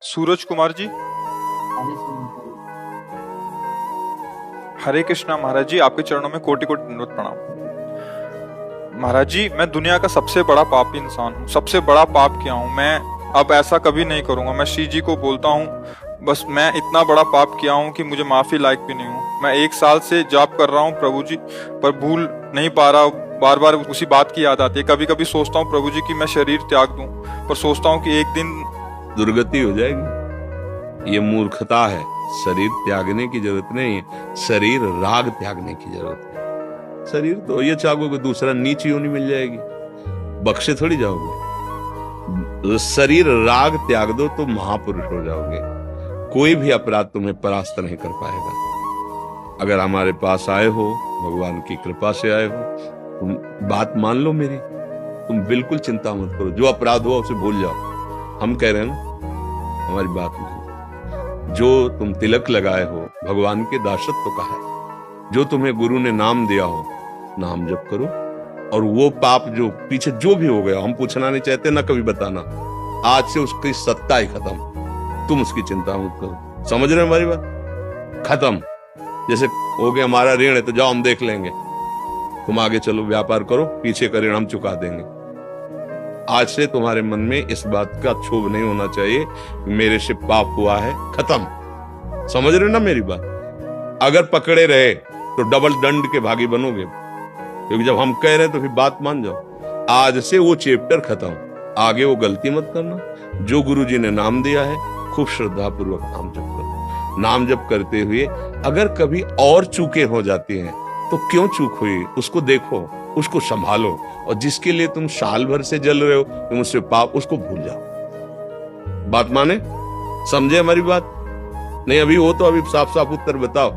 सूरज कुमार जी। हरे कृष्णा महाराज जी, आपके चरणों में कोटि कोटि दंडवत प्रणाम। महाराज जी, मैं दुनिया का सबसे बड़ा पापी इंसान हूँ, सबसे बड़ा पाप किया हूँ मैं। अब ऐसा कभी नहीं करूंगा। मैं श्री जी को बोलता हूँ, बस मैं इतना बड़ा पाप किया हूँ कि मुझे माफी लायक भी नहीं हूँ। मैं 1 साल से जाप कर रहा हूँ प्रभु जी, पर भूल नहीं पा रहा। बार बार उसी बात की याद आती है। कभी कभी सोचता हूँ प्रभु जी कि मैं शरीर त्याग दूं, पर सोचता हूँ कि एक दिन दुर्गति हो जाएगी। ये मूर्खता है। शरीर त्यागने की जरूरत नहीं है, शरीर राग त्यागने की जरूरत है। शरीर तो ये चाहोगे दूसरा नीच योनि मिल जाएगी, बख्शे थोड़ी जाओगे। शरीर राग त्याग दो तो महापुरुष हो जाओगे। कोई भी अपराध तुम्हें परास्त नहीं कर पाएगा। अगर हमारे पास आए हो, भगवान की कृपा से आए हो, तुम बात मान लो मेरी। तुम बिल्कुल चिंता मत करो, जो अपराध हुआ उसे भूल जाओ। हम कह रहे हैं ना, हमारी बात मानो। जो तुम तिलक लगाए हो, भगवान के दासत्व का है। जो तुम्हें गुरु ने नाम दिया हो, नाम जप करो। और वो पाप जो पीछे जो भी हो गया, हम पूछना नहीं चाहते ना कभी बताना। आज से उसकी सत्ता ही खत्म। तुम उसकी चिंता मत करो। समझ रहे हो हमारी बात? खत्म। जैसे हो गया हमारा ऋण है तो जाओ हम देख लेंगे, तुम आगे चलो, व्यापार करो, पीछे का ऋण हम चुका देंगे। आज से तुम्हारे मन में इस बात का क्षोभ नहीं होना चाहिए मेरे से पाप हुआ है। खत्म। समझ रहे हो ना मेरी बात? अगर पकड़े रहे तो डबल दंड के भागी बनोगे, क्योंकि जब हम कह रहे हैं तो फिर बात मान जाओ। आज से वो चैप्टर खत्म। आगे वो गलती मत करना। जो गुरु जी ने नाम दिया है, खूब श्रद्धा पूर्वक नाम जप करो। नाम जप करते हुए अगर कभी और चूकें हो जाती हैं तो क्यों चूक हुई उसको देखो, उसको संभालो। और जिसके लिए तुम साल भर से जल रहे हो, तुम उससे पाप, उसको भूल जाओ। बात माने? समझे हमारी बात? नहीं अभी हो तो अभी साफ साफ उत्तर बताओ।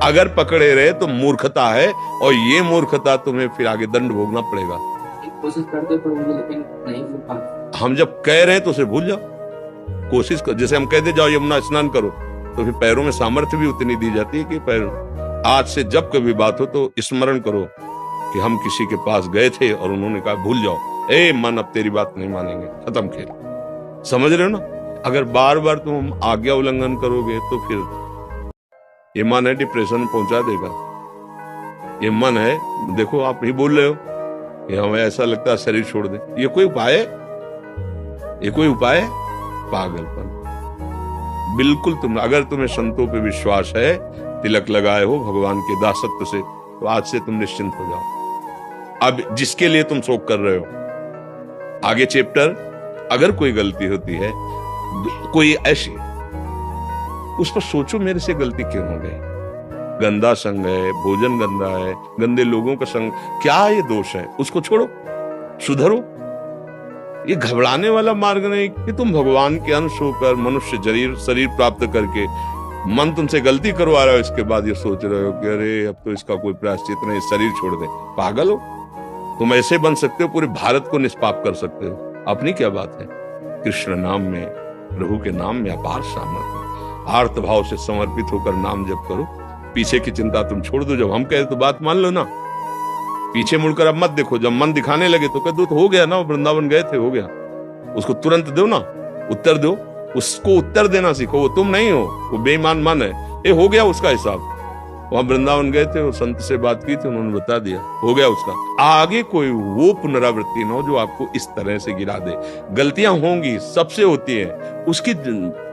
अगर पकड़े रहे तो मूर्खता है, और ये मूर्खता तुम्हें फिर आगे दंड भोगना पड़ेगा। कोशिश करते तो लेकिन नहीं हो पाता। हम जब कह रहे हैं तो उसे भूल जाओ। कोशिश कर, जैसे हम कहते जाओ यमुना स्नान करो, तो फिर पैरों में सामर्थ्य भी उतनी दी जाती है कि पैर। आज से जब कभी बात हो तो स्मरण करो कि हम किसी के पास गए थे और उन्होंने कहा भूल जाओ, ए मन अब तेरी बात नहीं मानेंगे, खत्म खेल। समझ रहे हो ना? अगर बार बार तुम आज्ञा उल्लंघन करोगे तो फिर ये मन है डिप्रेशन में पहुंचा देगा। ये मन है, देखो आप ही बोल रहे हो कि हमें ऐसा लगता है शरीर छोड़ दे। ये कोई उपाय है? ये कोई उपाय है? पागलपन। बिल्कुल तुम, अगर तुम्हें संतों पे विश्वास है, तिलक लगाए हो भगवान के दासत्व से, तो आज से तुम निश्चिंत हो जाओ। अब जिसके लिए तुम शोक कर रहे हो, आगे चैप्टर, अगर कोई गलती होती है, कोई ऐसी, उस पर सोचो मेरे से गलती क्यों हो गई। गंदा संग है, भोजन गंदा है, गंदे लोगों का संग, क्या ये दोष है? उसको छोड़ो, सुधरो। ये घबराने वाला मार्ग नहीं कि तुम भगवान के अंश होकर मनुष्य शरीर प्राप्त करके मन तुमसे गलती करवा रहा है, इसके बाद ये सोच रहे हो कि अरे अब तो इसका कोई प्रायश्चित नहीं, शरीर छोड़ दे। पागल हो? तुम ऐसे बन सकते हो, पूरे भारत को निष्पाप कर सकते हो। अपनी क्या बात है? कृष्ण नाम में, प्रभु के नाम में अपार सामर्थ्य। आर्त भाव से समर्पित होकर नाम जप करो। पीछे की चिंता तुम छोड़ दो। जब हम कहे तो बात मान लो ना। पीछे मुड़कर अब मत देखो। जब मन दिखाने लगे तो कह दो तो हो गया ना, वृंदावन गए थे, हो गया। उसको तुरंत दो ना, उत्तर दो। उसको उत्तर देना सीखो। वो तुम नहीं हो, वो बेईमान मन है। ये हो गया उसका हिसाब। वहां वृंदावन गए थे, वो संत से बात की थी, उन्होंने बता दिया, हो गया उसका। आगे कोई वो पुनरावृत्ति न हो जो आपको इस तरह से गिरा दे। गलतियां होंगी, सबसे होती है, उसकी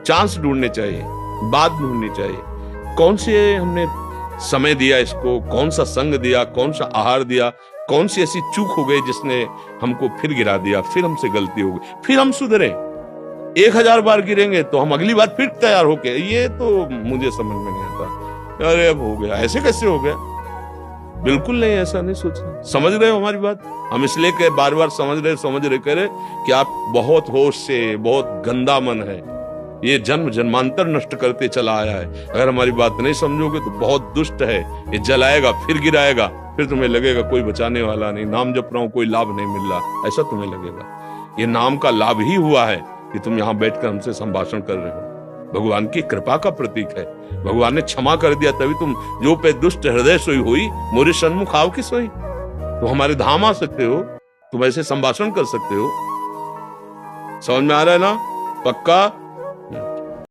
चांस ढूंढने चाहिए, बात ढूंढनी चाहिए। कौन से हमने समय दिया इसको, कौन सा संग दिया, कौन सा आहार दिया, कौन सी ऐसी चूक हो गई जिसने हमको फिर गिरा दिया, फिर हमसे गलती हो गई, फिर हम सुधरे। 1000 बार गिरेंगे तो हम अगली बार फिर तैयार होके, ये तो मुझे समझ में नहीं आता। अरे अब हो गया, ऐसे कैसे हो गया? बिल्कुल नहीं, ऐसा नहीं सोचना। समझ रहे हो हमारी बात? हम इसलिए कह बार बार समझ रहे कह रहे कि आप बहुत होश से, बहुत गंदा मन है, ये जन्म जन्मांतर नष्ट करते चला आया है। अगर हमारी बात नहीं समझोगे तो बहुत दुष्ट है, ये जलाएगा, फिर गिराएगा, फिर तुम्हें लगेगा कोई बचाने वाला नहीं, नाम जप रहा हूं कोई लाभ नहीं मिल रहा, ऐसा तुम्हें लगेगा। ये नाम का लाभ ही हुआ है कि तुम यहां बैठकर हमसे संभाषण कर रहे हो। भगवान की कृपा का प्रतीक है। भगवान ने क्षमा कर दिया, तभी तुम जो पे दुष्ट हृदय सोई हुई, मोरे सन्मुख आओ की सोई। तुम हमारे धाम आ सकते हो, तुम ऐसे संभाषण कर सकते हो। समझ में आ रहा है ना? पक्का?